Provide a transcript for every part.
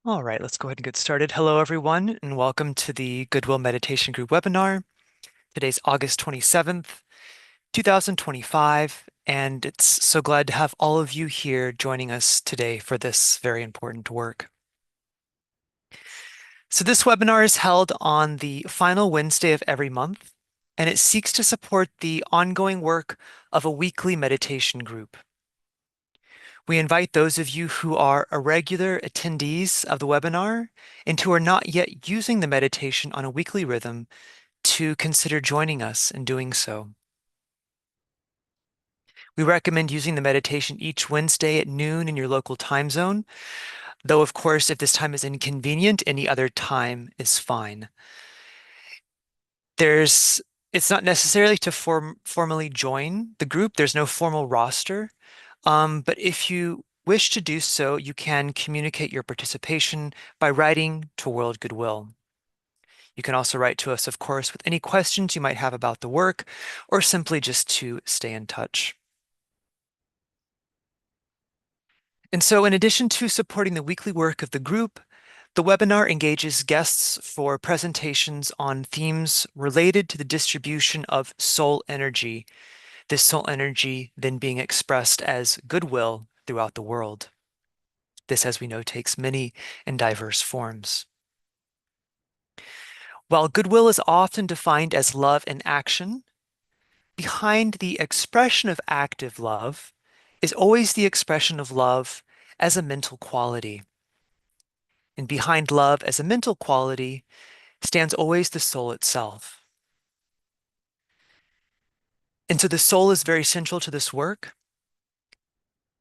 All right, let's go ahead and get started. Hello, everyone, and welcome to the Goodwill Meditation Group webinar. Today's August 27th, 2025, and it's so glad to have all of you here joining us today for this very important work. So this webinar is held on the final Wednesday of every month, and it seeks to support the ongoing work of a weekly meditation group. We invite those of you who are regular attendees of the webinar and who are not yet using the meditation on a weekly rhythm to consider joining us in doing so. We recommend using the meditation each Wednesday at noon in your local time zone, though of course, if this time is inconvenient, any other time is fine. It's not necessarily to formally join the group. There's no formal roster. But if you wish to do so, you can communicate your participation by writing to World Goodwill. You can also write to us, of course, with any questions you might have about the work, or simply just to stay in touch. And so in addition to supporting the weekly work of the group, the webinar engages guests for presentations on themes related to the distribution of soul energy, this soul energy then being expressed as goodwill throughout the world. This, as we know, takes many and diverse forms. While goodwill is often defined as love in action, behind the expression of active love is always the expression of love as a mental quality. And behind love as a mental quality stands always the soul itself. And so the soul is very central to this work.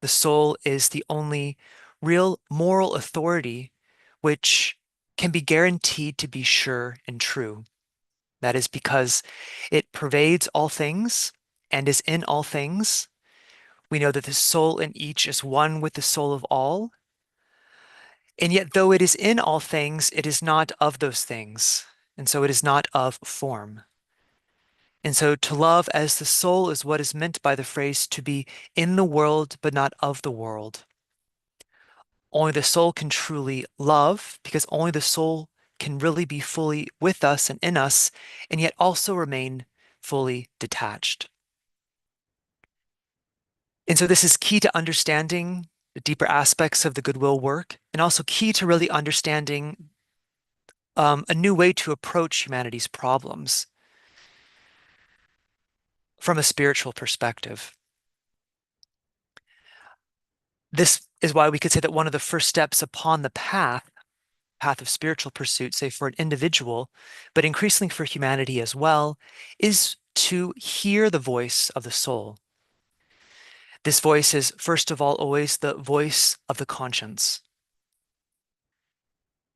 The soul is the only real moral authority which can be guaranteed to be sure and true. That is because it pervades all things and is in all things. We know that the soul in each is one with the soul of all. And yet, though it is in all things, it is not of those things. And so it is not of form. And so to love as the soul is what is meant by the phrase to be in the world, but not of the world. Only the soul can truly love because only the soul can really be fully with us and in us, and yet also remain fully detached. And so this is key to understanding the deeper aspects of the goodwill work, and also key to really understanding a new way to approach humanity's problems from a spiritual perspective. This is why we could say that one of the first steps upon the path of spiritual pursuit, say for an individual, but increasingly for humanity as well, is to hear the voice of the soul. This voice is, first of all, always the voice of the conscience.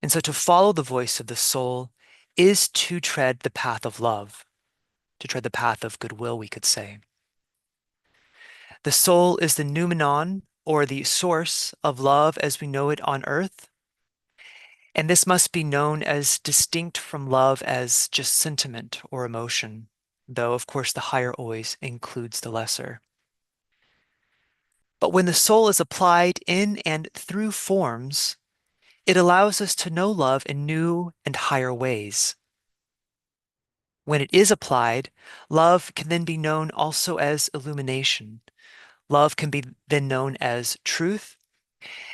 And so to follow the voice of the soul is to tread the path of love, to tread the path of goodwill, we could say. The soul is the noumenon, or the source of love as we know it on earth. And this must be known as distinct from love as just sentiment or emotion, though, of course, the higher always includes the lesser. But when the soul is applied in and through forms, it allows us to know love in new and higher ways. When it is applied, love can then be known also as illumination. Love can be then known as truth,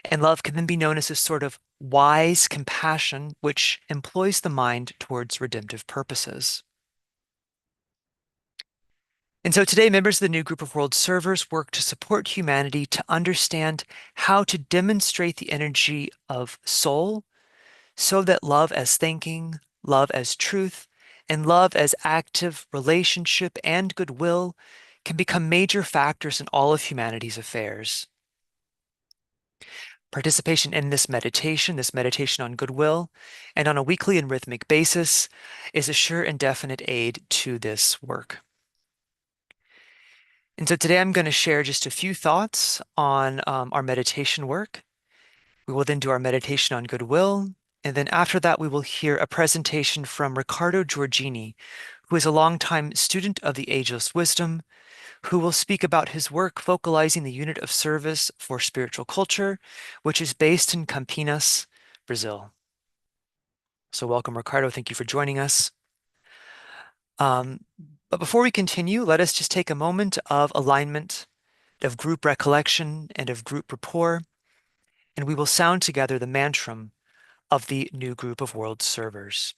and love can then be known as a sort of wise compassion which employs the mind towards redemptive purposes. And so today, members of the new group of world servers work to support humanity to understand how to demonstrate the energy of soul so that love as thinking, love as truth, and love as active relationship and goodwill can become major factors in all of humanity's affairs. Participation in this meditation on goodwill, and on a weekly and rhythmic basis is a sure and definite aid to this work. And so today I'm going to share just a few thoughts on our meditation work. We will then do our meditation on goodwill, and then after that we will hear a presentation from Riccardo Giorgini, who is a longtime student of the Ageless Wisdom, who will speak about his work focalizing the unit of service for spiritual culture, which is based in Campinas, Brazil. So welcome, Ricardo. Thank you for joining us. Um, but before we continue, let us just take a moment of alignment, of group recollection, and of group rapport, and we will sound together the mantram of the new group of world servers.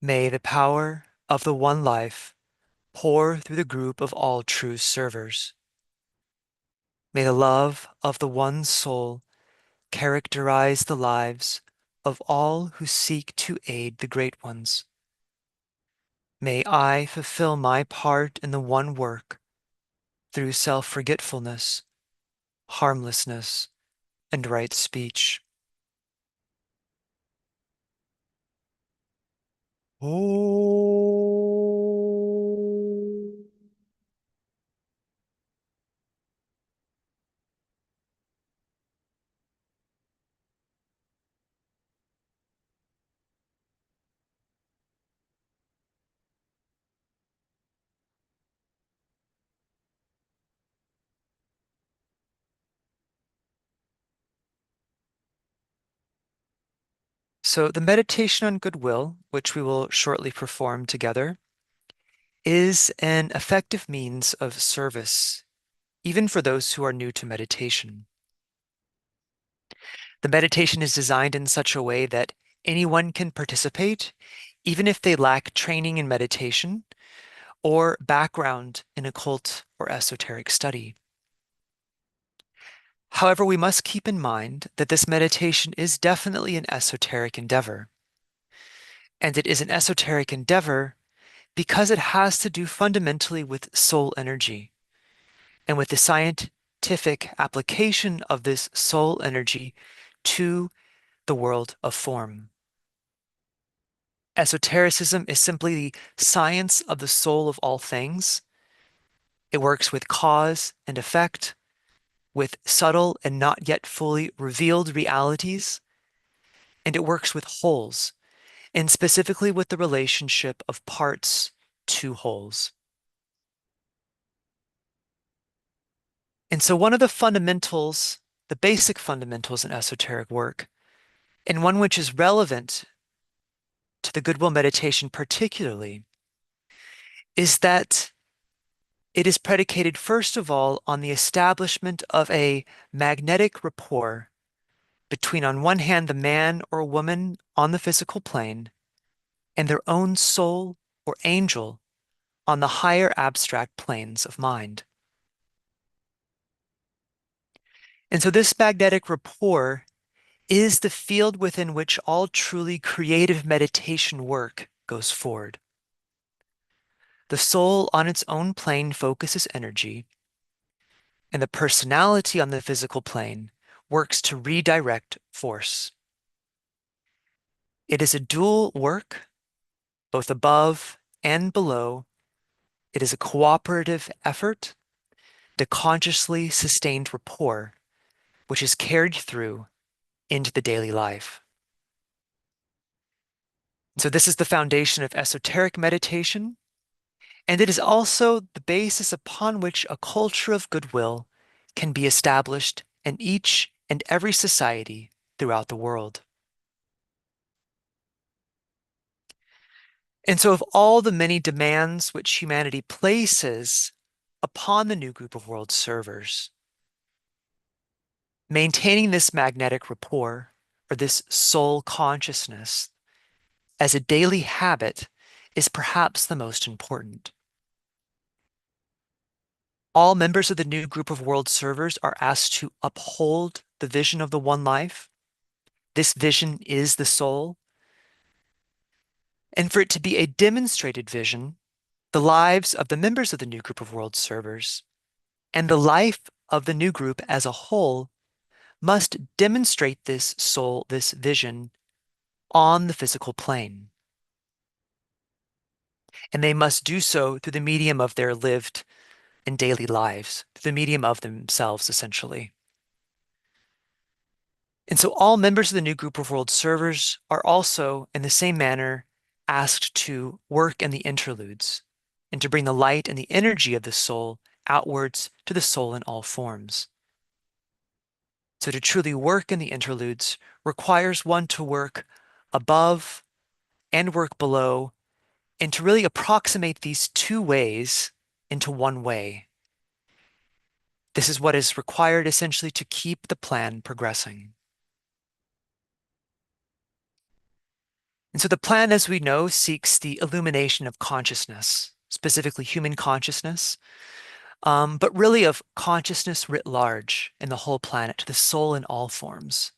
May the power of the one life pour through the group of all true servers. May the love of the one soul characterize the lives of all who seek to aid the great ones. May I fulfill my part in the one work through self-forgetfulness, harmlessness, and right speech. Oh. So the meditation on goodwill, which we will shortly perform together, is an effective means of service, even for those who are new to meditation. The meditation is designed in such a way that anyone can participate, even if they lack training in meditation or background in occult or esoteric study. However, we must keep in mind that this meditation is definitely an esoteric endeavor. And it is an esoteric endeavor because it has to do fundamentally with soul energy and with the scientific application of this soul energy to the world of form. Esotericism is simply the science of the soul of all things. It works with cause and effect, with subtle and not yet fully revealed realities, and it works with wholes, and specifically with the relationship of parts to wholes. And so one of the fundamentals, the basic fundamentals in esoteric work, and one which is relevant to the Goodwill meditation particularly, is that it is predicated first of all on the establishment of a magnetic rapport between, on one hand, the man or woman on the physical plane and their own soul or angel on the higher abstract planes of mind. And so this magnetic rapport is the field within which all truly creative meditation work goes forward. The soul on its own plane focuses energy, and the personality on the physical plane works to redirect force. It is a dual work, both above and below. It is a cooperative effort, the consciously sustained rapport, which is carried through into the daily life. So this is the foundation of esoteric meditation, and it is also the basis upon which a culture of goodwill can be established in each and every society throughout the world. And so, of all the many demands which humanity places upon the new group of world servers, maintaining this magnetic rapport or this soul consciousness as a daily habit is perhaps the most important. All members of the new group of world servers are asked to uphold the vision of the one life. This vision is the soul. And for it to be a demonstrated vision, the lives of the members of the new group of world servers And the life of the new group as a whole must demonstrate this soul, this vision on the physical plane. And they must do so through the medium of their lived and daily lives, through the medium of themselves, essentially. And so all members of the new group of world servers are also, in the same manner, asked to work in the interludes and to bring the light and the energy of the soul outwards to the soul in all forms. So to truly work in the interludes requires one to work above and work below, and to really approximate these two ways into one way. This is what is required essentially to keep the plan progressing. And so the plan, as we know, seeks the illumination of consciousness, specifically human consciousness, but really of consciousness writ large in the whole planet, to the soul in all forms.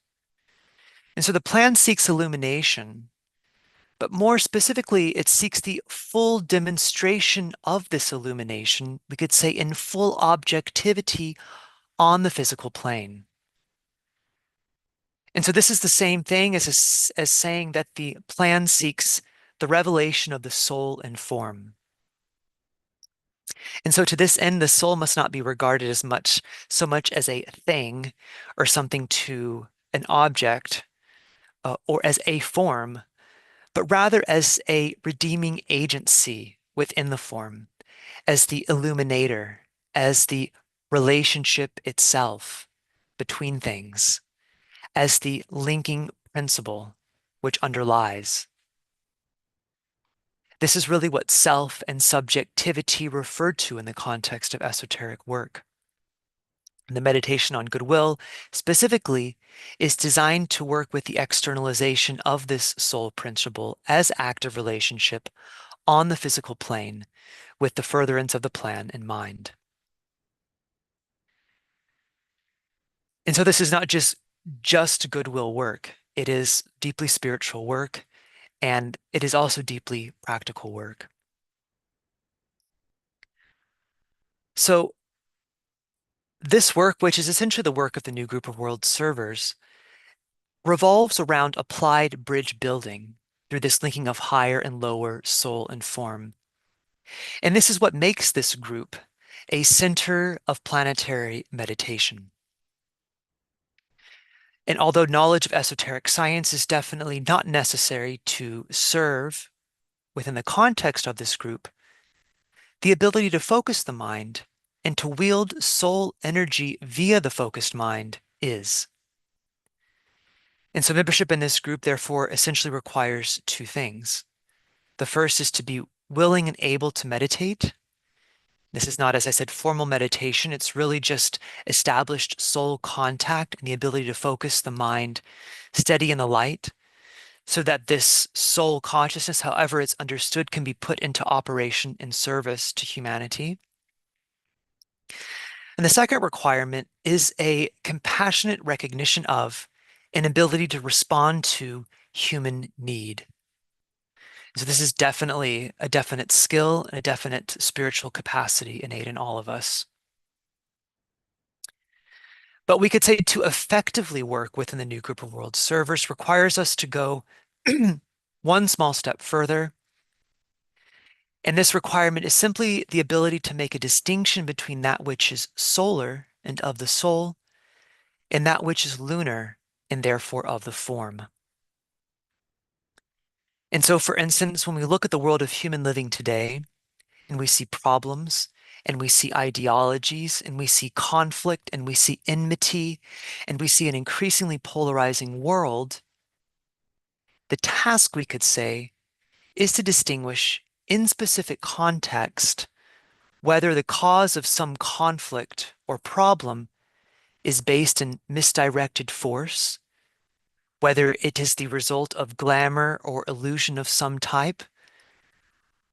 And so the plan seeks illumination, but more specifically, it seeks the full demonstration of this illumination, we could say in full objectivity on the physical plane. And so this is the same thing as saying that the plan seeks the revelation of the soul in form. And so to this end, the soul must not be regarded as much, so much as a thing or something to an object or as a form, but rather as a redeeming agency within the form, as the illuminator, as the relationship itself between things, as the linking principle which underlies. This is really what self and subjectivity referred to in the context of esoteric work. The meditation on goodwill specifically is designed to work with the externalization of this soul principle as active relationship on the physical plane with the furtherance of the plan in mind. And so this is not just goodwill work. It is deeply spiritual work, and it is also deeply practical work. So this work, which is essentially the work of the new group of world servers, revolves around applied bridge building through this linking of higher and lower soul and form. And this is what makes this group a center of planetary meditation. And although knowledge of esoteric science is definitely not necessary to serve within the context of this group, the ability to focus the mind and to wield soul energy via the focused mind is. And so membership in this group, therefore, essentially requires two things. The first is to be willing and able to meditate. This is not, as I said, formal meditation. It's really just established soul contact and the ability to focus the mind steady in the light so that this soul consciousness, however it's understood, can be put into operation in service to humanity. And the second requirement is a compassionate recognition of an ability to respond to human need. So this is definitely a definite skill and a definite spiritual capacity innate in all of us. But we could say to effectively work within the new group of world servers requires us to go one small step further. And this requirement is simply the ability to make a distinction between that which is solar and of the soul and that which is lunar and therefore of the form. And so, for instance, when we look at the world of human living today, and we see problems, and we see ideologies, and we see conflict, and we see enmity, and we see an increasingly polarizing world, the task, we could say, is to distinguish in specific context whether the cause of some conflict or problem is based in misdirected force, whether it is the result of glamour or illusion of some type,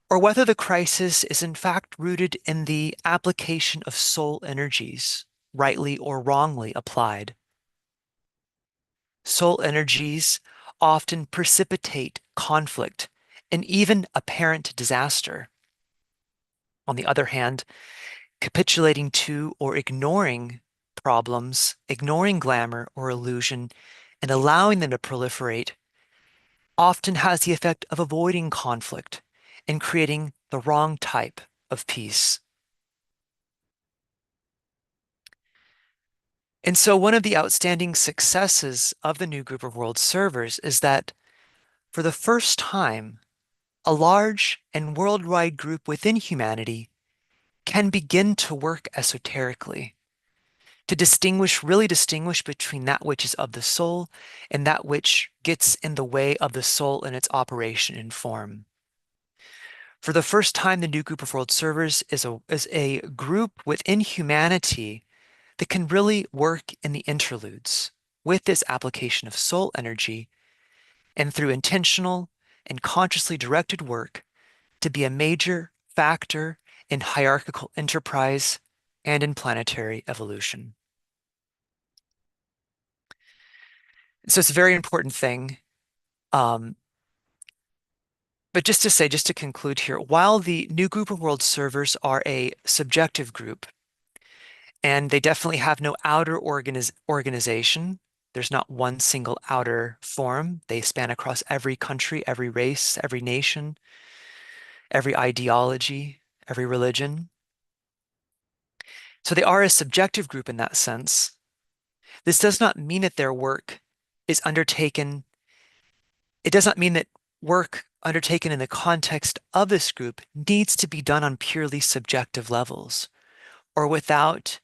or whether the crisis is in fact rooted in the application of soul energies, rightly or wrongly applied. Soul energies often precipitate conflict and even apparent disaster. On the other hand, capitulating to or ignoring problems, ignoring glamour or illusion, and allowing them to proliferate often has the effect of avoiding conflict and creating the wrong type of peace. And so, one of the outstanding successes of the new group of world servers is that for the first time, a large and worldwide group within humanity can begin to work esoterically, to really distinguish between that which is of the soul and that which gets in the way of the soul in its operation and form. For the first time, the new group of world servers is a group within humanity that can really work in the interludes with this application of soul energy and through intentional and consciously directed work to be a major factor in hierarchical enterprise and in planetary evolution. So it's a very important thing. Um, but just to conclude here, while the new group of world servers are a subjective group, and they definitely have no outer organization, there's not one single outer form. They span across every country, every race, every nation, every ideology, every religion. So they are a subjective group in that sense. This does not mean that their work is undertaken. It does not mean that work undertaken in the context of this group needs to be done on purely subjective levels or without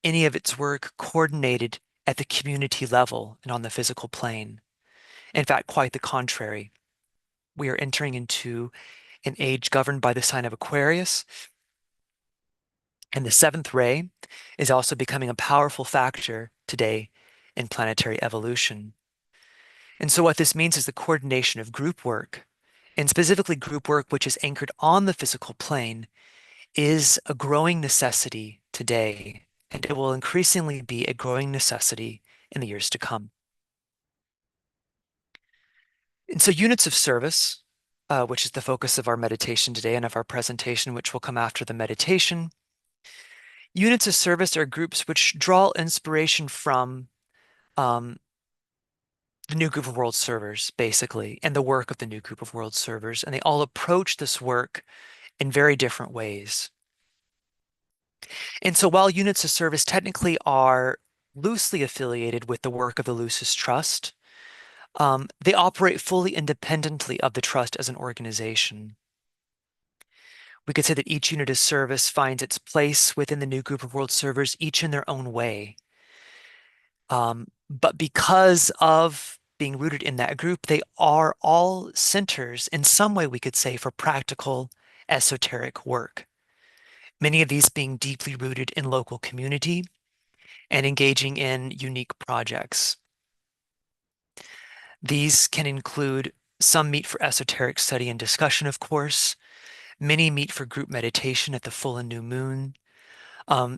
any of its work coordinated at the community level and on the physical plane. In fact, quite the contrary. We are entering into an age governed by the sign of Aquarius, and the seventh ray is also becoming a powerful factor today in planetary evolution. And so, what this means is the coordination of group work, and specifically group work which is anchored on the physical plane, is a growing necessity today, and it will increasingly be a growing necessity in the years to come. And so, units of service, which is the focus of our meditation today and of our presentation, which will come after the meditation. Units of service are groups which draw inspiration from um, the new group of world servers, basically, and the work of the new group of world servers. And they all approach this work in very different ways. And so while units of service technically are loosely affiliated with the work of the Lucis Trust, they operate fully independently of the trust as an organization. We could say that each unit of service finds its place within the new group of world servers, each in their own way. But because of being rooted in that group, they are all centers in some way, we could say, for practical esoteric work. Many of these being deeply rooted in local community and engaging in unique projects. These can include some meet for esoteric study and discussion, of course. Many meet for group meditation at the full and new moon.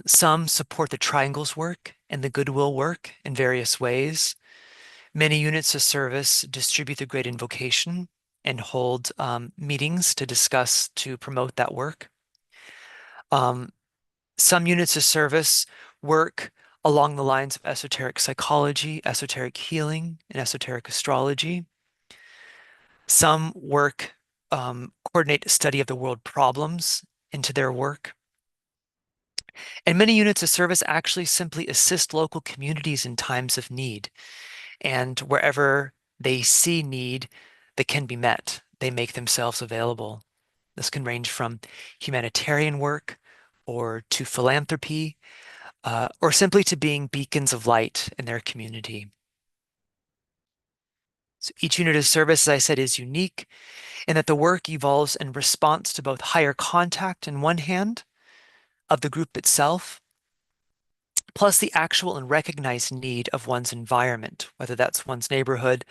Some support the triangles work and the Goodwill work in various ways. Many units of service distribute the Great Invocation and hold meetings to promote that work. Some units of service work along the lines of esoteric psychology, esoteric healing, and esoteric astrology. Some work coordinate study of the world problems into their work. And many units of service actually simply assist local communities in times of need. And wherever they see need that can be met, they make themselves available. This can range from humanitarian work or to philanthropy, or simply to being beacons of light in their community. So each unit of service, as I said, is unique in that the work evolves in response to both higher contact in one hand of the group itself, plus the actual and recognized need of one's environment, whether that's one's neighborhood,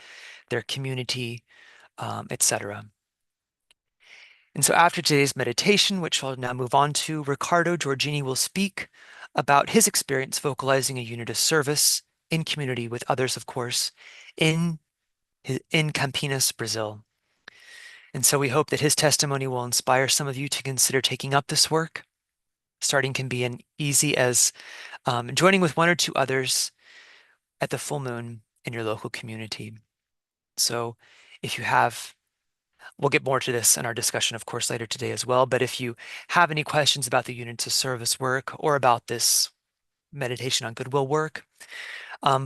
their community, etc. And so after today's meditation, which I'll now move on to, Riccardo Giorgini will speak about his experience vocalizing a unit of service in community with others, of course, in Campinas, Brazil. And so we hope that his testimony will inspire some of you to consider taking up this work. Starting can be an easy as joining with one or two others at the full moon in your local community. So if you have, we'll get more to this in our discussion, of course, later today as well. But if you have any questions about the units of service work or about this meditation on Goodwill work,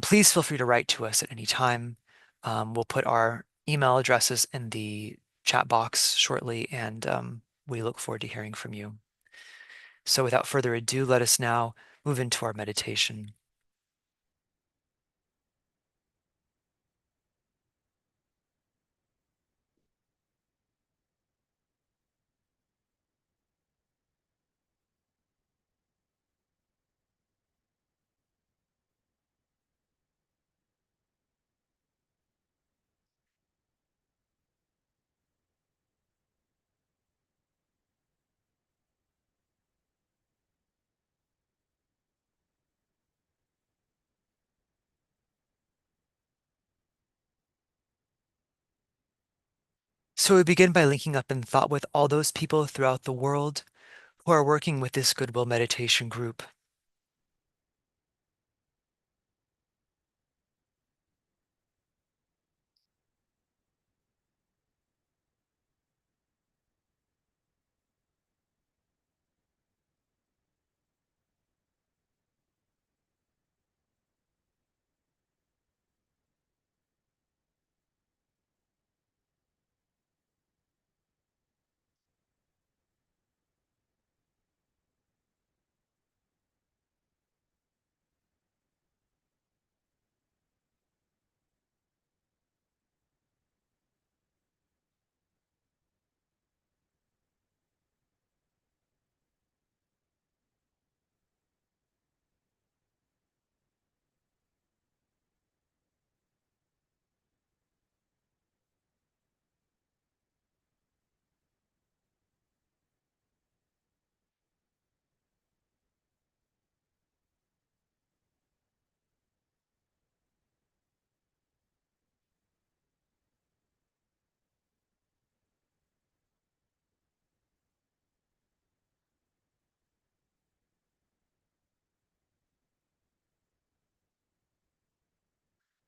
please feel free to write to us at any time. We'll put our email addresses in the chat box shortly, and we look forward to hearing from you. So without further ado, let us now move into our meditation. So we begin by linking up in thought with all those people throughout the world who are working with this Goodwill meditation group.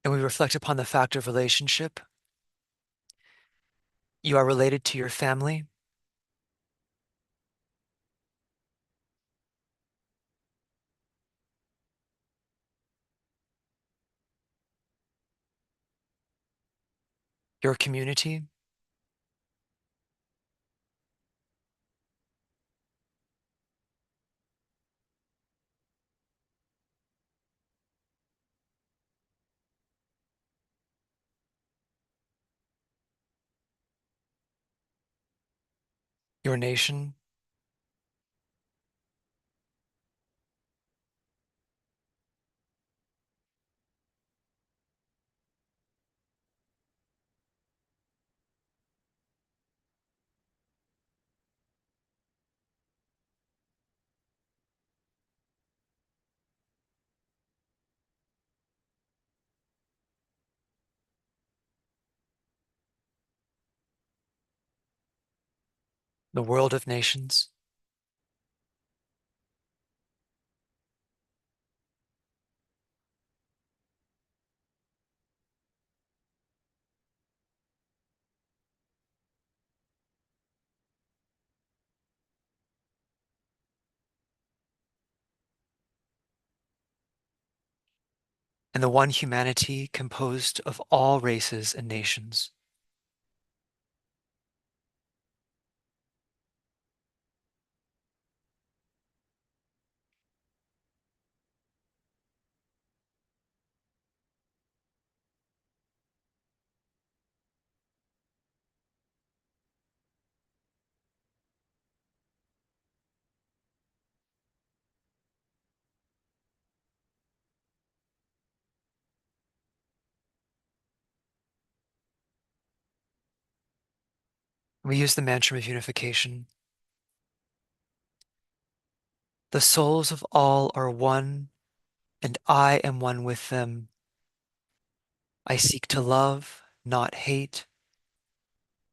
And we reflect upon the fact of relationship. You are related to your family, your community, your nation, the world of nations, and the one humanity composed of all races and nations. We use the mantra of unification. The souls of all are one, and I am one with them. I seek to love, not hate.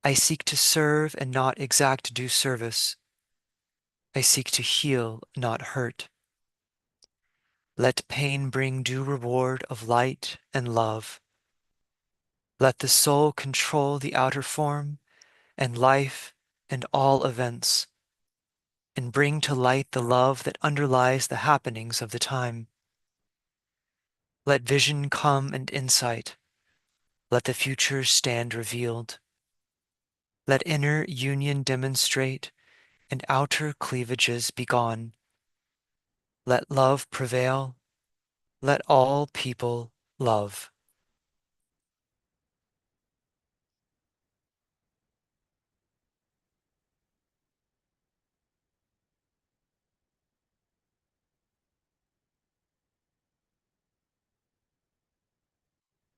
I seek to serve and not exact due service. I seek to heal, not hurt. Let pain bring due reward of light and love. Let the soul control the outer form and life and all events, and bring to light the love that underlies the happenings of the time. Let vision come and insight. Let the future stand revealed. Let inner union demonstrate and outer cleavages be gone. Let love prevail. Let all people love.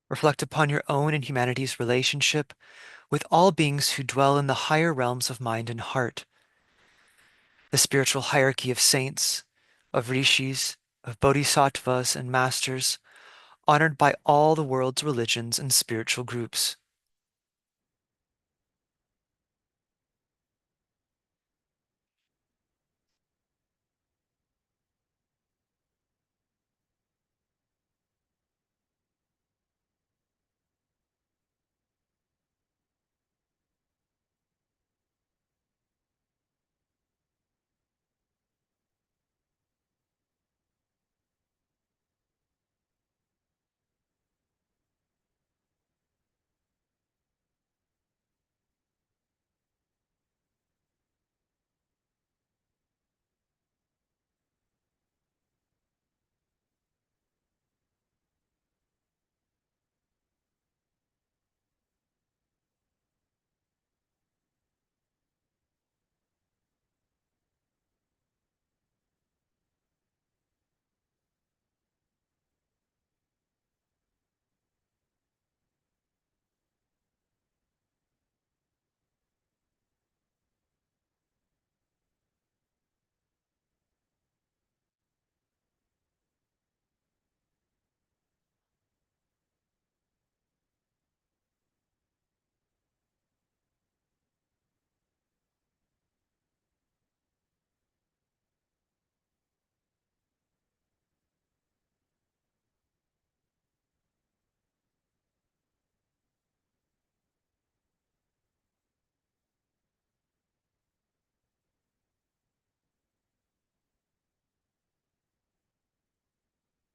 Reflect upon your own and humanity's relationship with all beings who dwell in the higher realms of mind and heart, the spiritual hierarchy of saints, of rishis, of bodhisattvas and masters, honored by all the world's religions and spiritual groups.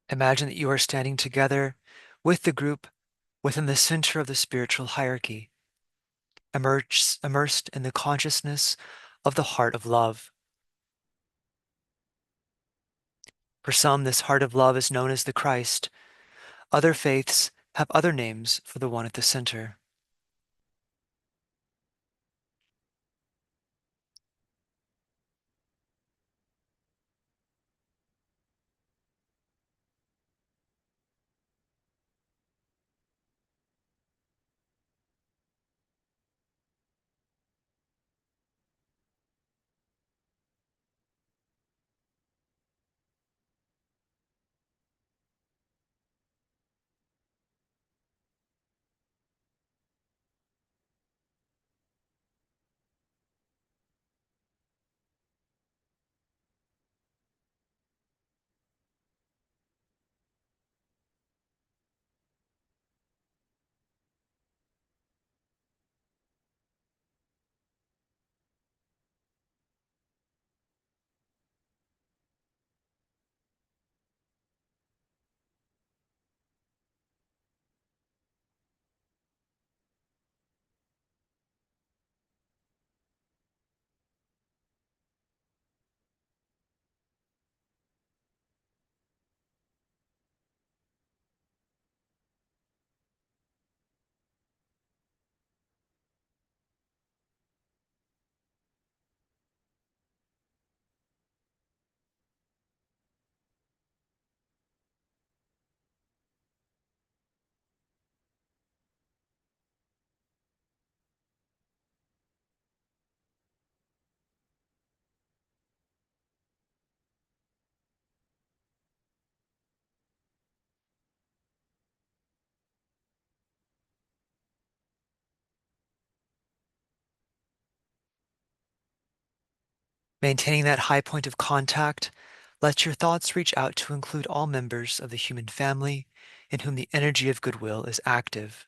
Imagine that you are standing together with the group within the center of the spiritual hierarchy, immersed in the consciousness of the heart of love. For some, this heart of love is known as the Christ. Other faiths have other names for the one at the center. Maintaining that high point of contact, let your thoughts reach out to include all members of the human family in whom the energy of goodwill is active.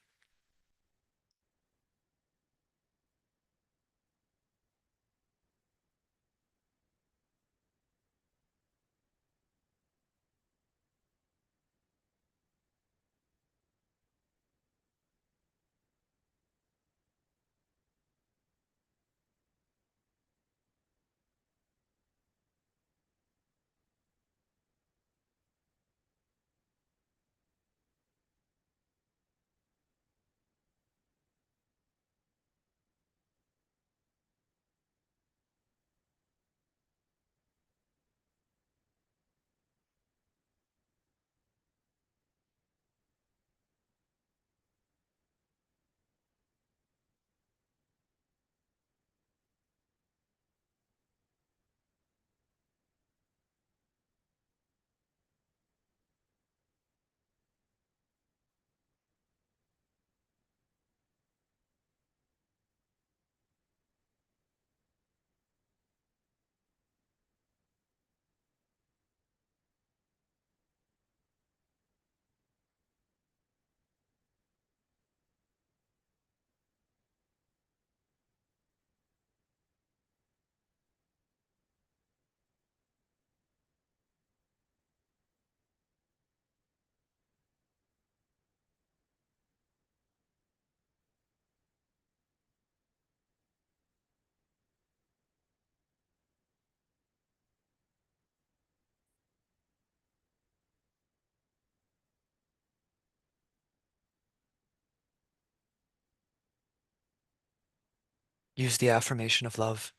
Use the affirmation of love.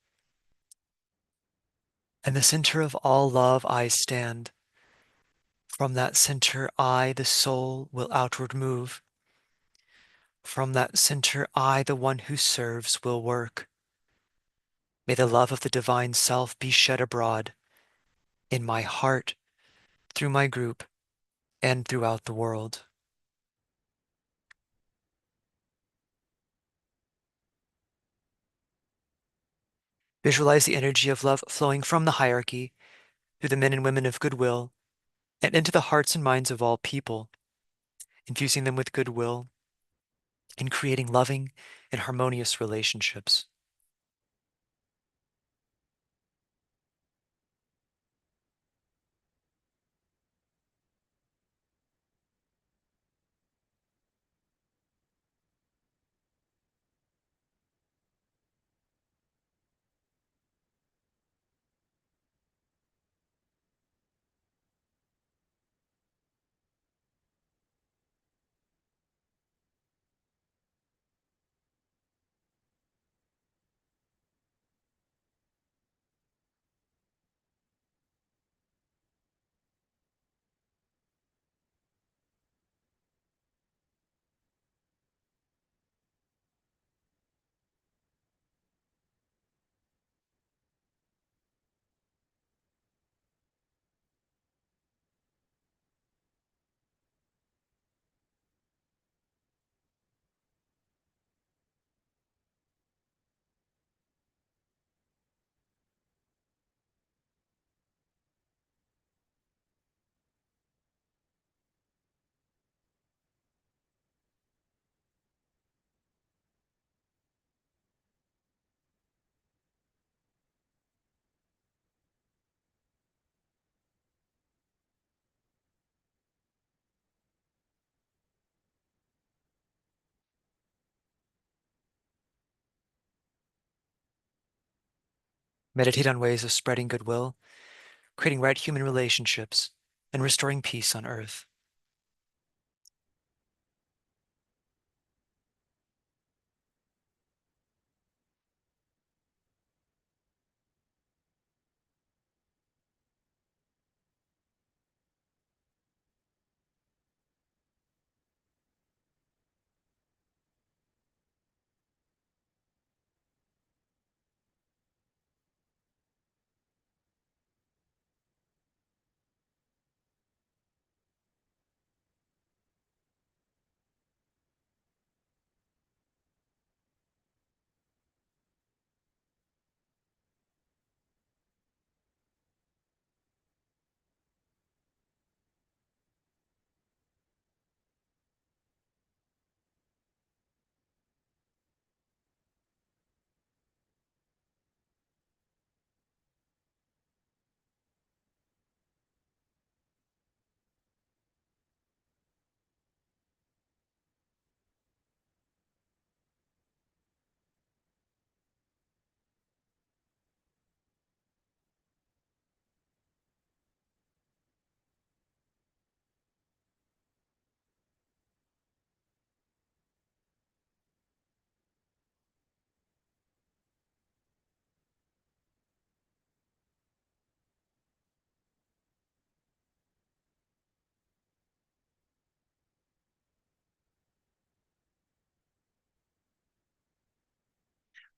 In the center of all love, I stand. From that center, I, the soul, will outward move. From that center, I, the one who serves, will work. May the love of the divine self be shed abroad in my heart, through my group, and throughout the world. Visualize the energy of love flowing from the hierarchy through the men and women of goodwill and into the hearts and minds of all people, infusing them with goodwill and creating loving and harmonious relationships. Meditate on ways of spreading goodwill, creating right human relationships, and restoring peace on earth.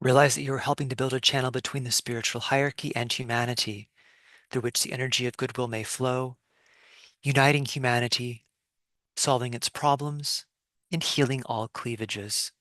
Realize that you are helping to build a channel between the spiritual hierarchy and humanity, through which the energy of goodwill may flow, uniting humanity, solving its problems, and healing all cleavages.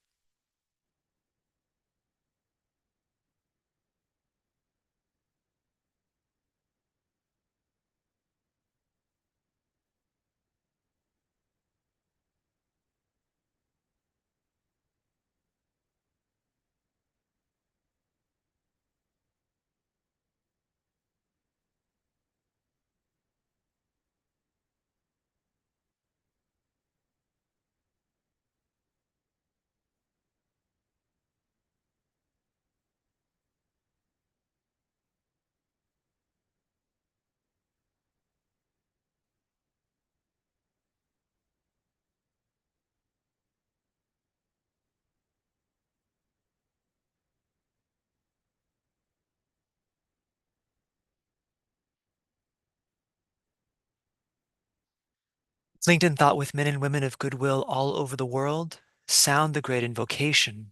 Linked in thought with men and women of goodwill all over the world, sound the great invocation.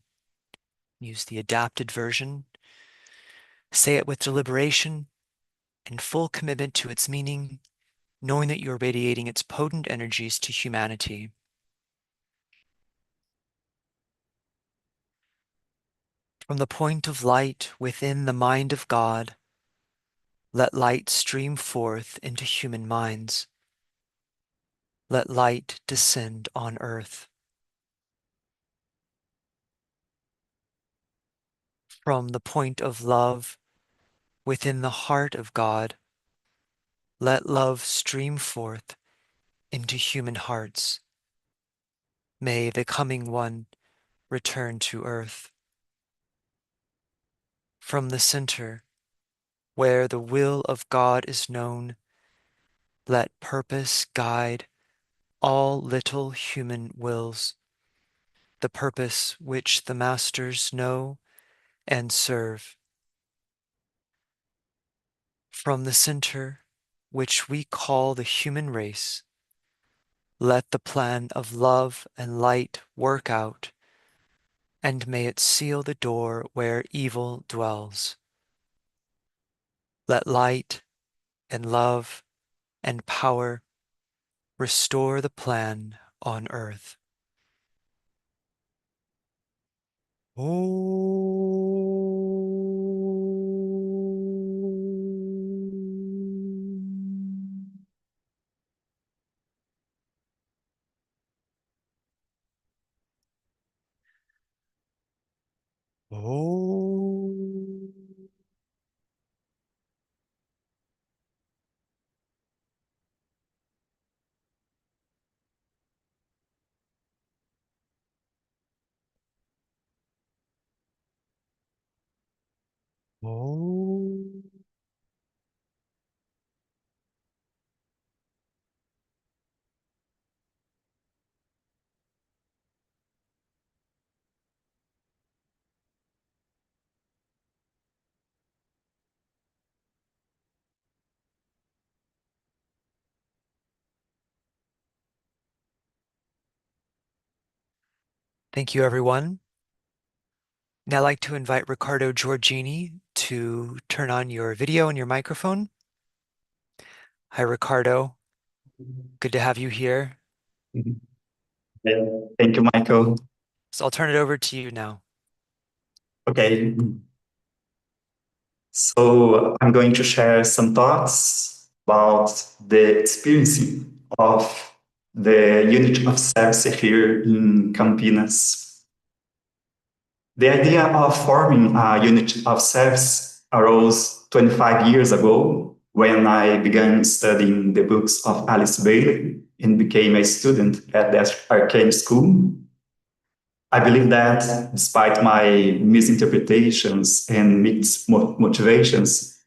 Use the adapted version. Say it with deliberation and full commitment to its meaning, knowing that you are radiating its potent energies to humanity. From the point of light within the mind of God, let light stream forth into human minds. Let light descend on earth. From the point of love within the heart of God, let love stream forth into human hearts. May the coming one return to earth. From the center, where the will of God is known, let purpose guide all little human wills, the purpose which the masters know and serve. From the center, which we call the human race, let the plan of love and light work out, and may it seal the door where evil dwells. Let light and love and power restore the plan on earth. Om. Om. Om. Thank you, everyone. Now I'd like to invite Riccardo Giorgini to turn on your video and your microphone. Hi, Riccardo. Good to have you here. Yeah, thank you, Michael. So I'll turn it over to you now. Okay, so I'm going to share some thoughts about the experience of the unit of service here in Campinas. The idea of forming a unit of service arose 25 years ago when I began studying the books of Alice Bailey and became a student at the Arcane School. I believe that despite my misinterpretations and mixed motivations,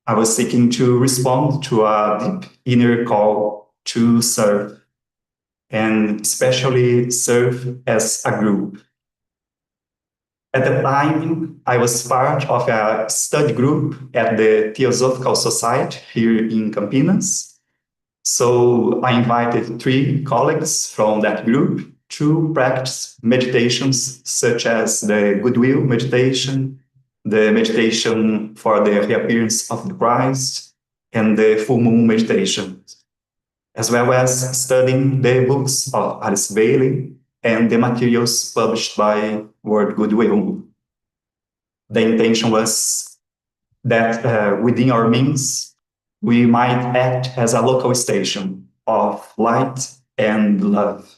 I was seeking to respond to a deep inner call to serve, and especially serve as a group. At the time, I was part of a study group at the Theosophical Society here in Campinas. So I invited 3 colleagues from that group to practice meditations such as the Goodwill meditation, the meditation for the reappearance of the Christ, and the full moon meditation, as well as studying the books of Alice Bailey and the materials published by World Goodwill. The intention was that within our means, we might act as a local station of light and love.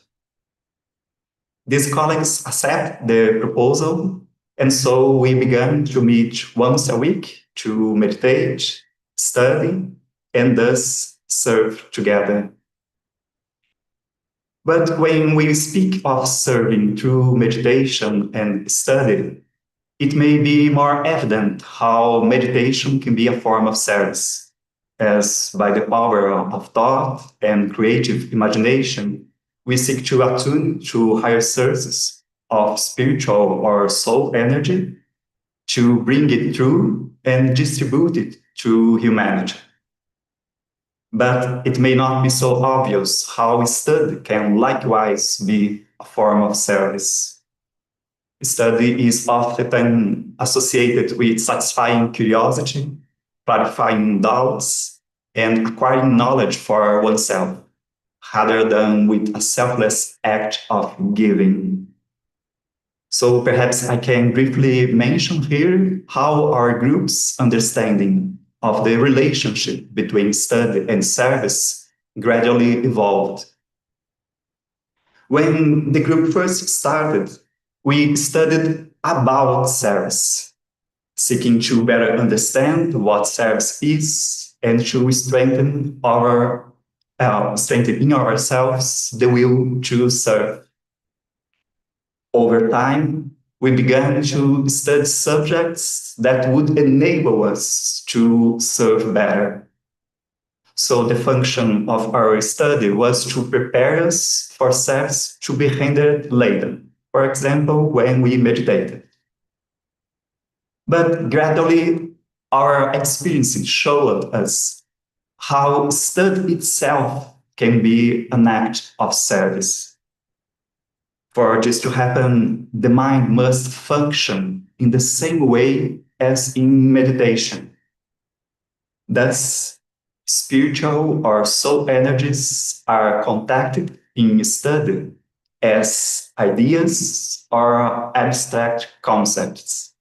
These colleagues accept the proposal, and so we began to meet once a week to meditate, study, and thus serve together. But when we speak of serving through meditation and study, it may be more evident how meditation can be a form of service, as by the power of thought and creative imagination, we seek to attune to higher sources of spiritual or soul energy to bring it through and distribute it to humanity. But it may not be so obvious how study can likewise be a form of service. Study is often associated with satisfying curiosity, clarifying doubts, and acquiring knowledge for oneself, rather than with a selfless act of giving. So perhaps I can briefly mention here how our group's understanding of the relationship between study and service gradually evolved. When the group first started, we studied about service, seeking to better understand what service is and to strengthen in ourselves the will to serve. Over time, we began to study subjects that would enable us to serve better. So the function of our study was to prepare us for service to be rendered later, for example, when we meditated. But gradually, our experiences showed us how study itself can be an act of service. For this to happen, the mind must function in the same way as in meditation. Thus, spiritual or soul energies are contacted in study as ideas or abstract concepts.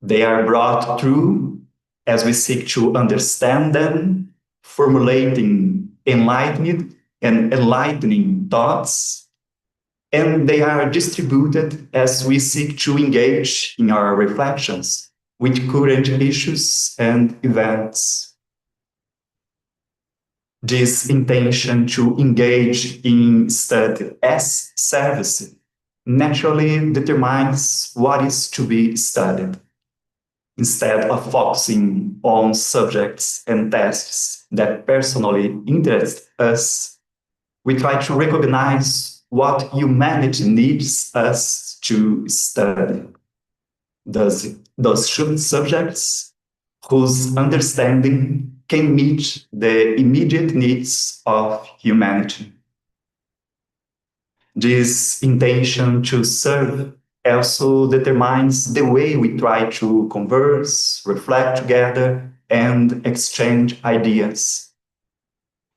They are brought through as we seek to understand them, formulating enlightened and enlightening thoughts, and they are distributed as we seek to engage in our reflections with current issues and events. This intention to engage in study as service naturally determines what is to be studied. Instead of focusing on subjects and tasks that personally interest us, we try to recognize what humanity needs us to study. Those subjects whose understanding can meet the immediate needs of humanity. This intention to serve also determines the way we try to converse, reflect together, and exchange ideas.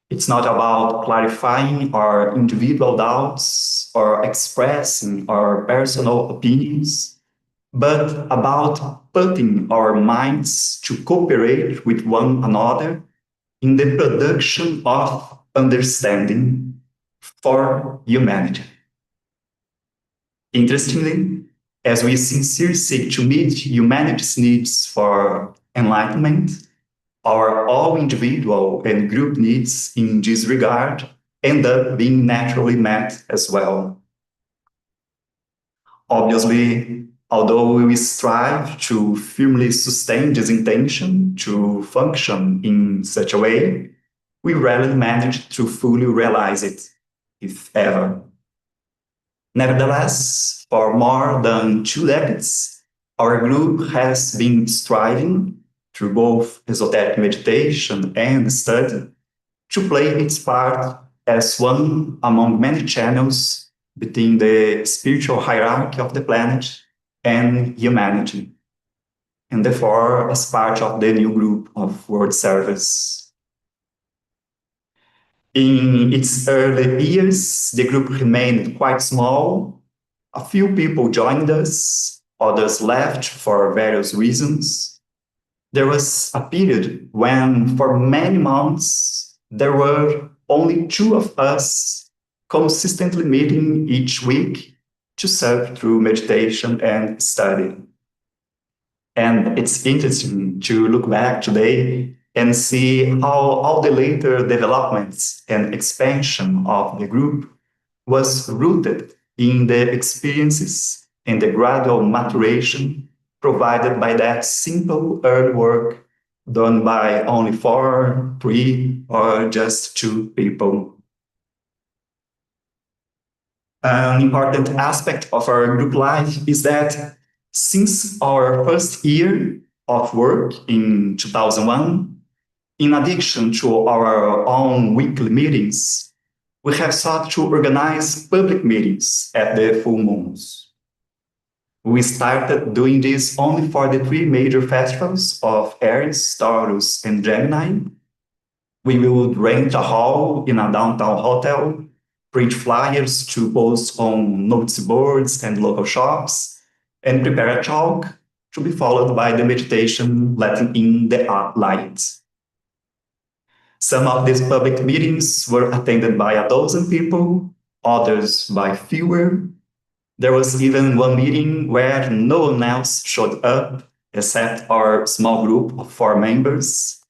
It's not about clarifying our individual doubts or expressing our personal opinions, but about putting our minds to cooperate with one another in the production of understanding for humanity. Interestingly, as we sincerely seek to meet humanity's needs for enlightenment, our all individual and group needs in this regard end up being naturally met as well. Obviously, although we strive to firmly sustain this intention to function in such a way, we rarely manage to fully realize it, if ever. Nevertheless, for more than 2 decades, our group has been striving, through both esoteric meditation and study, to play its part as one among many channels between the spiritual hierarchy of the planet and humanity, and therefore as part of the new group of World Service. In its early years, the group remained quite small. A few people joined us, others left for various reasons. There was a period when, for many months, there were only two of us consistently meeting each week to serve through meditation and study. And it's interesting to look back today and see how all the later developments and expansion of the group was rooted in the experiences and the gradual maturation provided by that simple early work done by only 4, 3, or just 2 people. An important aspect of our group life is that since our first year of work in 2001, in addition to our own weekly meetings, we have sought to organize public meetings at the full moons. We started doing this only for the 3 major festivals of Aries, Taurus, and Gemini. We would rent a hall in a downtown hotel, print flyers to post on notice boards and local shops, and prepare a talk to be followed by the meditation letting in the light. Some of these public meetings were attended by a dozen people, others by fewer. There was even one meeting where no one else showed up except our small group of 4 members.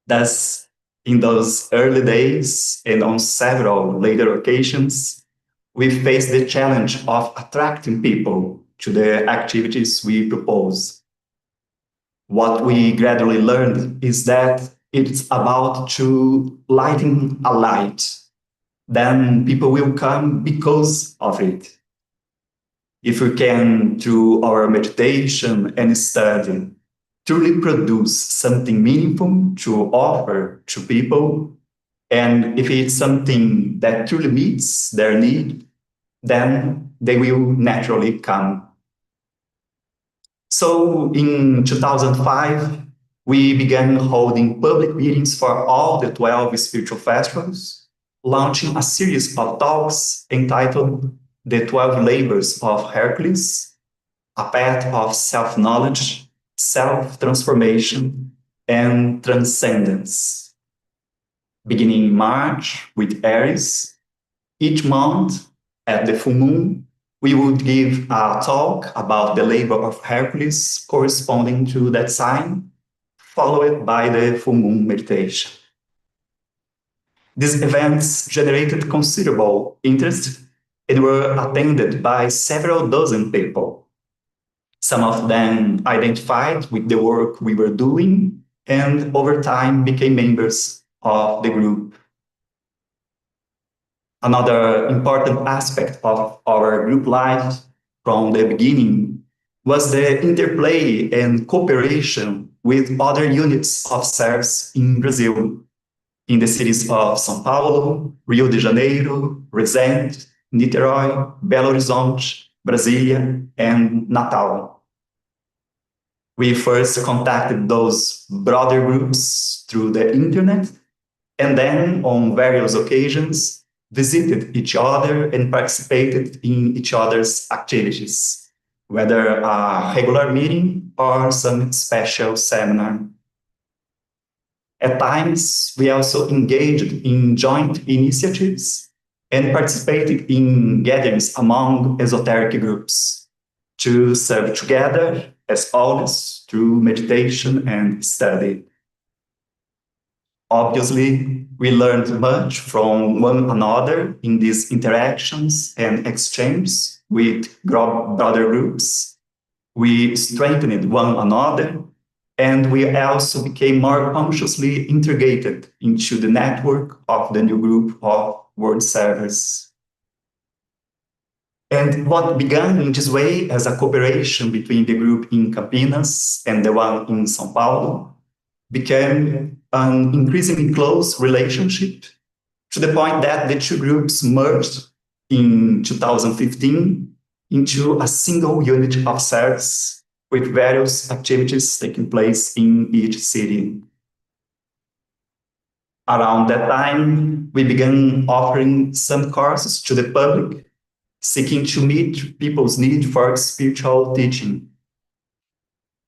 Thus, in those early days and on several later occasions, we faced the challenge of attracting people to the activities we propose. What we gradually learned is that it's about to lighting a light. Then people will come because of it. If we can, through our meditation and study, truly produce something meaningful to offer to people, and if it's something that truly meets their need, then they will naturally come. So in 2005, we began holding public meetings for all the 12 spiritual festivals, launching a series of talks entitled The 12 Labors of Hercules, a path of self-knowledge, self-transformation, and transcendence. Beginning in March with Aries, each month at the full moon, we would give a talk about the labor of Hercules corresponding to that sign, followed by the full moon meditation. These events generated considerable interest and were attended by several dozen people. Some of them identified with the work we were doing and over time became members of the group. Another important aspect of our group life from the beginning was the interplay and cooperation with other units of SERS in Brazil, in the cities of São Paulo, Rio de Janeiro, Resende, Niterói, Belo Horizonte, Brasília, and Natal. We first contacted those broader groups through the internet, and then on various occasions visited each other and participated in each other's activities, whether a regular meeting or some special seminar. At times, we also engaged in joint initiatives and participated in gatherings among esoteric groups to serve together, as always, through meditation and study. Obviously, we learned much from one another in these interactions and exchanges with broader groups. We strengthened one another, and we also became more consciously integrated into the network of the new group of world servers. And what began in this way as a cooperation between the group in Campinas and the one in São Paulo became an increasingly close relationship to the point that the two groups merged in 2015 into a single unit of service with various activities taking place in each city. Around that time, we began offering some courses to the public, seeking to meet people's need for spiritual teaching.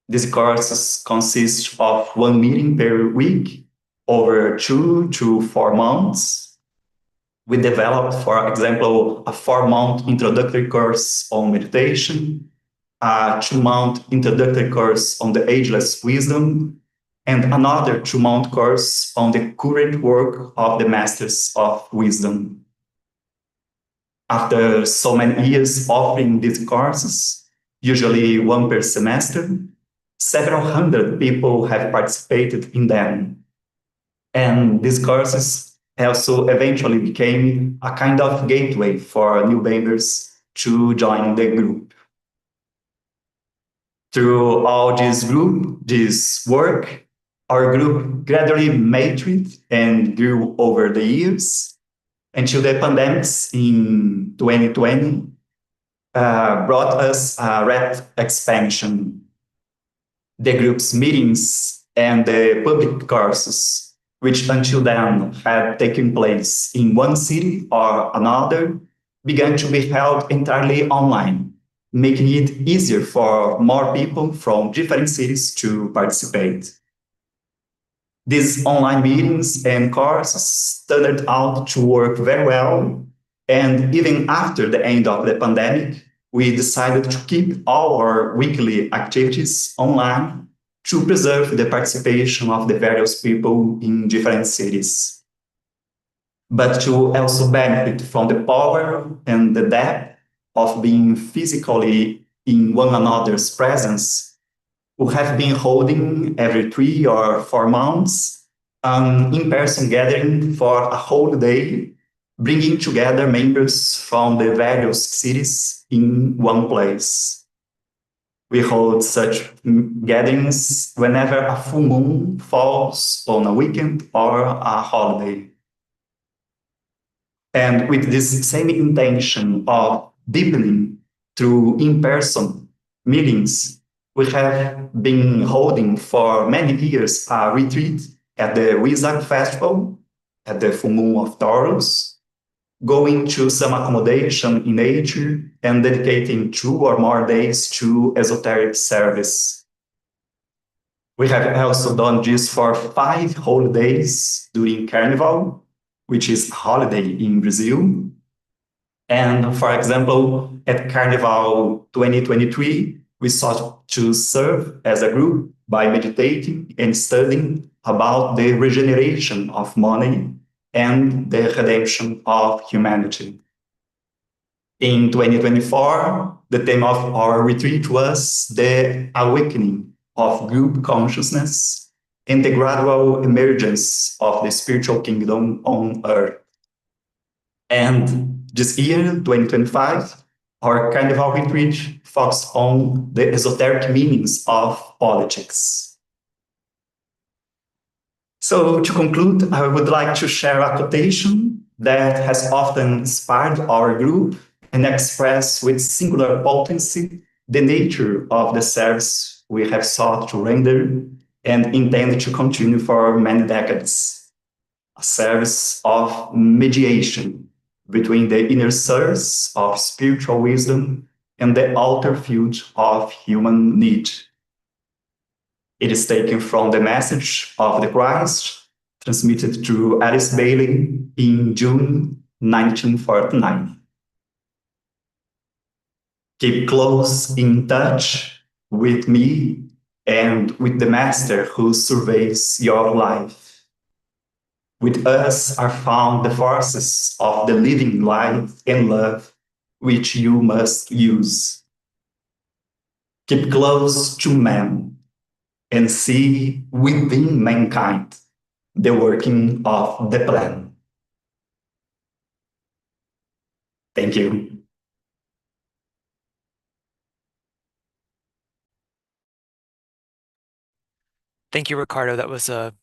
These courses consist of one meeting per week over 2 to 4 months. We developed, for example, a 4 month introductory course on meditation, a 2 month introductory course on the ageless wisdom, and another 2 month course on the current work of the masters of wisdom. After so many years offering these courses, usually one per semester, several hundred people have participated in them. And these courses also eventually became a kind of gateway for new members to join the group. Through all this work, our group gradually matured and grew over the years until the pandemics in 2020 brought us a rapid expansion. The group's meetings and the public courses, which until then had taken place in one city or another, began to be held entirely online, making it easier for more people from different cities to participate. These online meetings and courses turned out to work very well, and even after the end of the pandemic, we decided to keep all our weekly activities online to preserve the participation of the various people in different cities. But to also benefit from the power and the depth of being physically in one another's presence, we have been holding every 3 or 4 months an in-person gathering for a whole day, bringing together members from the various cities in one place. We hold such gatherings whenever a full moon falls on a weekend or a holiday. And with this same intention of deepening through in-person meetings, we have been holding for many years a retreat at the Wizard Festival, at the full moon of Taurus, going to some accommodation in nature and dedicating 2 or more days to esoteric service. We have also done this for 5 whole days during Carnival, which is a holiday in Brazil. And for example, at Carnival 2023, we sought to serve as a group by meditating and studying about the regeneration of money and the redemption of humanity. In 2024, the theme of our retreat was the awakening of group consciousness and the gradual emergence of the spiritual kingdom on earth. And this year, 2025, our Carnival retreat focused on the esoteric meanings of politics. So to conclude, I would like to share a quotation that has often inspired our group and express with singular potency the nature of the service we have sought to render and intend to continue for many decades. A service of mediation between the inner source of spiritual wisdom and the outer field of human need. It is taken from the message of the Christ transmitted to Alice Bailey in June 1949. Keep close in touch with me and with the Master who surveys your life. With us are found the forces of the living light and love which you must use. Keep close to man and see within mankind the working of the plan. Thank you. Thank you, Ricardo. That was a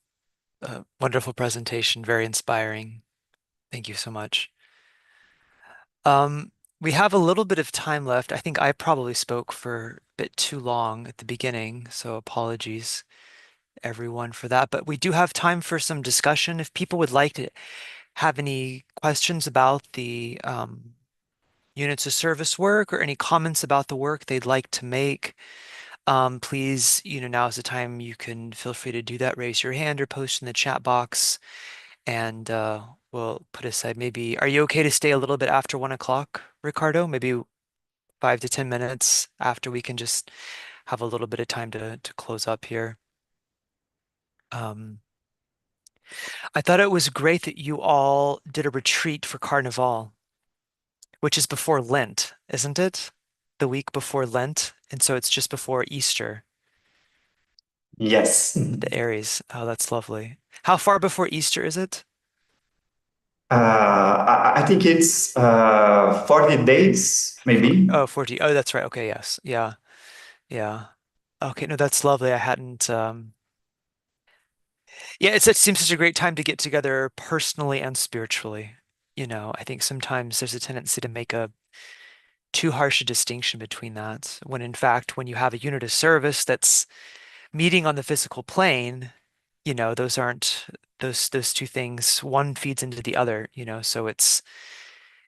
wonderful presentation, very inspiring. Thank you so much. Um, we have a little bit of time left. I think I probably spoke for a bit too long at the beginning, so apologies everyone for that. But we do have time for some discussion. If people would like to have any questions about the units of service work or any comments about the work they'd like to make, please, now is the time you can feel free to do that. Raise your hand or post in the chat box, and we'll put aside maybe. Are you okay to stay a little bit after 1 o'clock, Ricardo? Maybe 5 to 10 minutes after we can just have a little bit of time to close up here. Um, I thought it was great that you all did a retreat for Carnival, which is before Lent, isn't it? The week before Lent, and so it's just before Easter, Yes. the Aries. Oh, that's lovely. How far before Easter is it? I think it's 40 days, maybe. Oh, 40. Oh, that's right. Okay, yes. Yeah. Yeah. Okay, no, that's lovely. I hadn't yeah, it seems such a great time to get together personally and spiritually. I think sometimes there's a tendency to make a too harsh a distinction between that, when in fact, when you have a unit of service that's meeting on the physical plane, those aren't those two things, one feeds into the other, so it's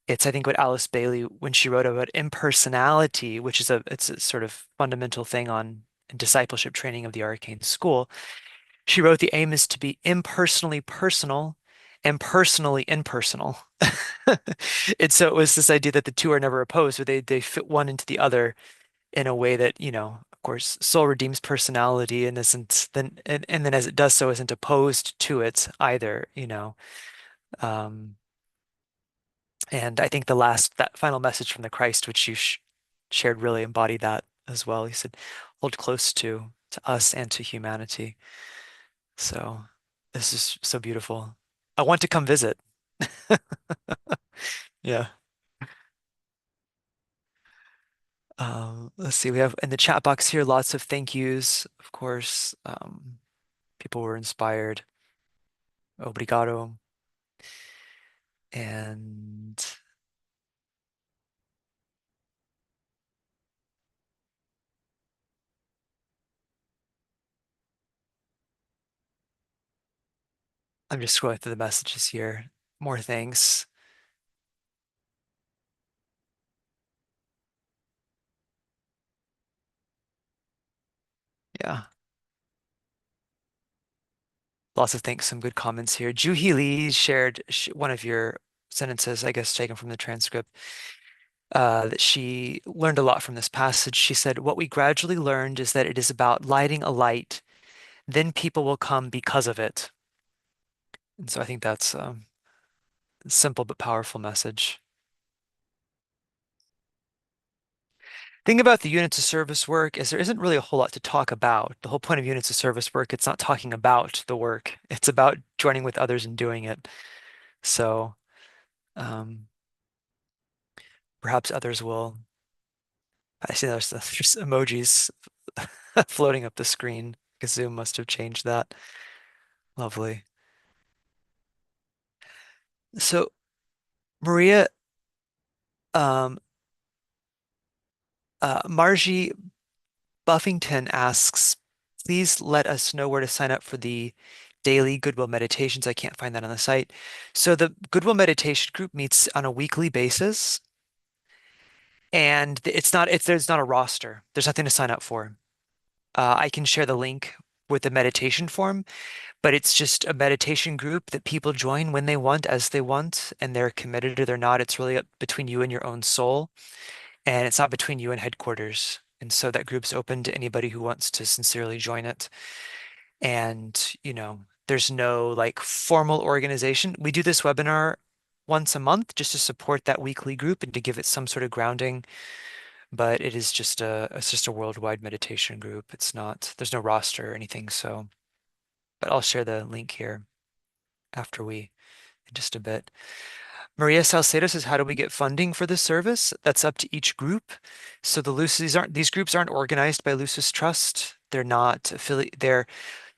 I think what Alice Bailey, when she wrote about impersonality, which is it's a sort of fundamental thing on discipleship training of the Arcane School. She wrote the aim is to be impersonally personal and personally impersonal. And so it was this idea that the two are never opposed, but they fit one into the other in a way that, of course, soul redeems personality and isn't then and then as it does so isn't opposed to it either, Um, and I think that final message from the Christ, which you sh shared, really embodied that as well. He said, hold close to us and to humanity. So this is so beautiful. I want to come visit. Yeah. Let's see. We have in the chat box here lots of thank yous. Of course, people were inspired. Obrigado. And I'm just scrolling through the messages here. More thanks. Yeah. Lots of thanks. Some good comments here. Juhi Lee shared one of your sentences, I guess taken from the transcript, that she learned a lot from this passage. She said, what we gradually learned is that it is about lighting a light, then people will come because of it. And so I think that's a simple but powerful message. Thing about the units of service work is there isn't really a whole lot to talk about. The whole point of units of service work, it's not talking about the work. It's about joining with others and doing it. So um, perhaps others will. I see there's emojis floating up the screen because Zoom must have changed that. Lovely. So Maria, um, Margie Buffington asks, please let us know where to sign up for the daily Goodwill meditations. I can't find that on the site. So the Goodwill meditation group meets on a weekly basis, and there's not a roster. There's nothing to sign up for. I can share the link with the meditation form, but it's just a meditation group that people join when they want, as they want, and they're committed or they're not. It's really up between you and your own soul, and it's not between you and headquarters. And so that group's open to anybody who wants to sincerely join it. And, there's no like formal organization. We do this webinar once a month just to support that weekly group and to give it some sort of grounding. But it's just a worldwide meditation group. There's no roster or anything. So, but I'll share the link here after in just a bit. Maria Salcedo says, how do we get funding for this service? That's up to each group. So these groups aren't organized by Lucis Trust. They're not affiliate.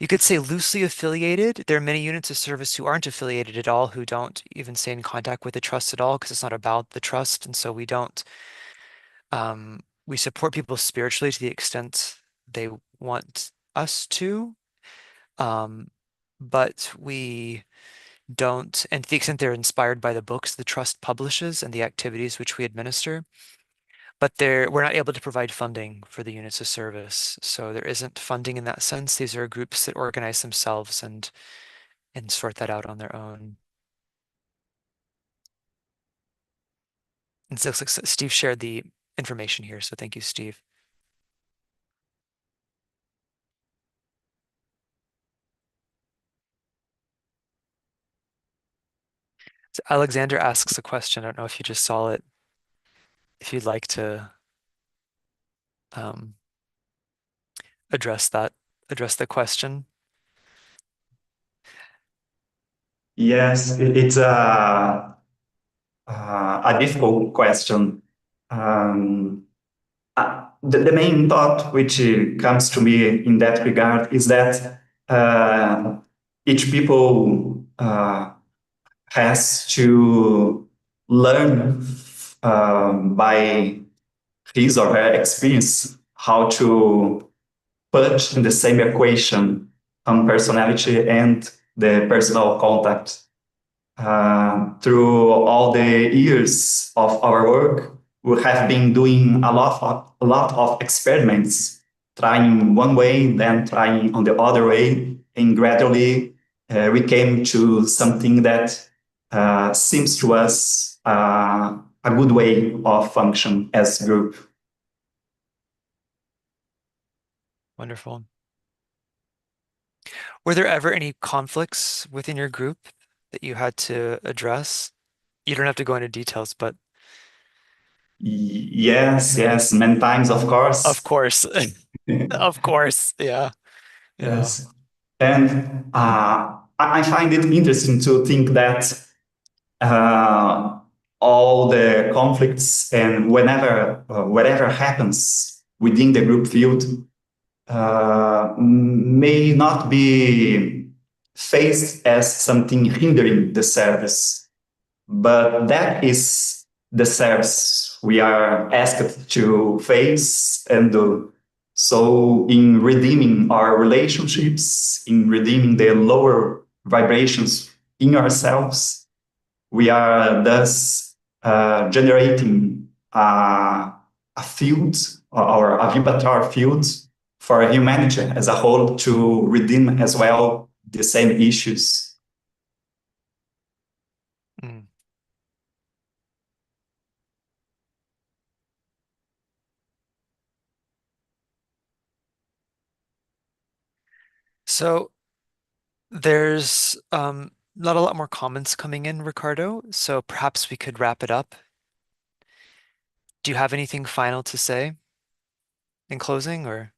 You could say loosely affiliated. There are many units of service who aren't affiliated at all, who don't even stay in contact with the trust at all, because it's not about the trust. And so we don't, we support people spiritually to the extent they want us to. Um, but we don't, and to the extent they're inspired by the books the trust publishes and the activities which we administer, but we're not able to provide funding for the units of service. So there isn't funding in that sense. These are groups that organize themselves and sort that out on their own. And so it looks like Steve shared the information here, so thank you, Steve. So Alexander asks a question. I don't know if you just saw it. If you'd like to um, address that, address the question. Yes, it's a difficult question. Um, the main thought which comes to me in that regard is that each people has to learn by his or her experience how to put in the same equation personality and the personal contact. Through all the years of our work, we have been doing a lot of experiments, trying one way, then trying on the other way, and gradually we came to something that seems to us a good way of function as group. Wonderful. Were there ever any conflicts within your group that you had to address? You don't have to go into details, but Yes, yes, many times, of of course. course, of course, yeah, yeah. Yes. And I find it interesting to think that uh, all the conflicts and whatever happens within the group field may not be faced as something hindering the service, but that is the service we are asked to face and do. So, in redeeming our relationships, in redeeming the lower vibrations in ourselves, we are thus generating a field or a vibrator field for humanity as a whole to redeem as well the same issues. Mm. So there's not a lot more comments coming in, Ricardo, so perhaps we could wrap it up. Do you have anything final to say in closing, or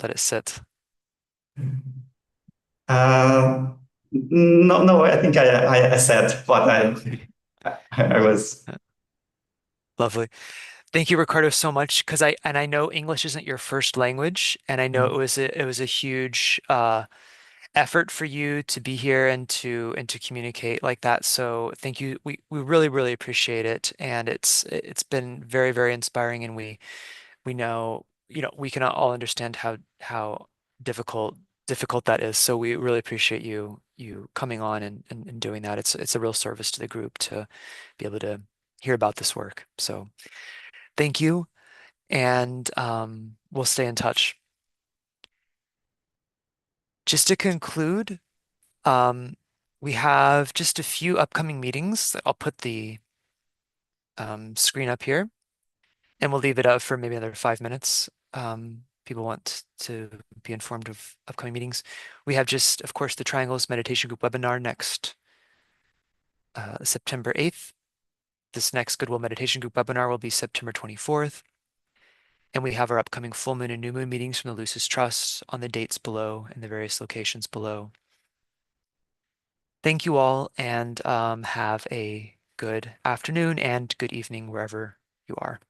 let it sit? Uh, no, no, I think I said what I was. Lovely. Thank you, Ricardo, so much. Because I know English isn't your first language, and I know it was a huge effort for you to be here and to communicate like that. So thank you. We really really appreciate it, and it's been very very inspiring. And we know we can all understand how difficult difficult that is. So we really appreciate you coming on and doing that. It's a real service to the group to be able to hear about this work. So thank you, and we'll stay in touch. Just to conclude, um, we have just a few upcoming meetings. I'll put the screen up here, and we'll leave it up for maybe another 5 minutes. People want to be informed of upcoming meetings. We have just, of course, the Triangles Meditation Group webinar next September 8th. This next Goodwill Meditation Group webinar will be September 24th. And we have our upcoming full moon and new moon meetings from the Lucis Trust on the dates below and the various locations below. Thank you all, and have a good afternoon and good evening wherever you are.